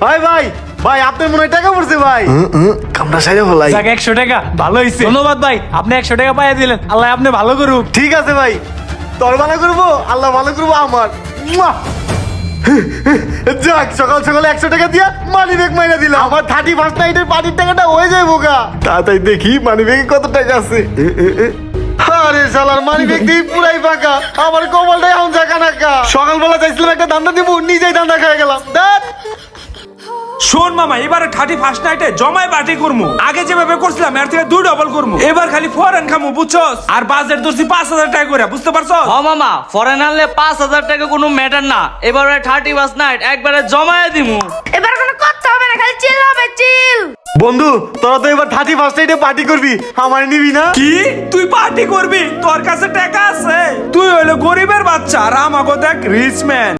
ভাই ভাই ভাই আপনার মনে হয় টাকা পড়ছে ভাই। কামড়া সাইডে বলাই। যাক 100 টাকা ভালো হইছে, ধন্যবাদ ভাই, আপনি 100 টাকা পাইয়া দিলেন, আল্লাহ আপনি ভালো করুক। ঠিক আছে ভাই, তোর ভালো করবো আল্লাহ ভালো করবো আমার। মুয়া। যাক সকাল সকালে 100 টাকা দিয়া মানি ব্যাগ মাইনা দিলাম। আমার 31st নাইটের পার্টির টাকাটা হয়ে যায় বোকা। তাড়াতাড়ি দেখি মানি ব্যাগে কত টাকা আছে। আরে শালার মানি ব্যাগ দিয়ে পুরাই ফাঁকা, আমার কপালটাই এখন জাকা নাকা। সকালবেলা চাইছিলাম একটা ধান্দা দিব, নিজেই ধান্দা খেয়ে গেলাম। দেখ শোন মামা, এবারে 31st নাইটে জমায় পার্টি করমু। আগে যেভাবে করছিলাম এর থেকে 2 ডবল করমু। এবার খালি ফরেন খামু, বুঝছস? আর বাজেট ধরছি 5000 টাকা করে, বুঝতে পারছস? ও মামা, ফরেন আনলে 5000 টাকা কোনো ম্যাটার না, এবারে 31st নাইট একবারে জমায়ে দিমু। এবার কোনো কথা হবে না, খালি চিল হবে, চিল। বন্ধু, তোরা তো এবার 31st নাইটে পার্টি করবি, আমার নিবি না? কি তুই পার্টি করবি? তোর কাছে টাকা আছে? তুই হইলো গরিবের বাচ্চা আর আমাকে দেখ রিচ ম্যান।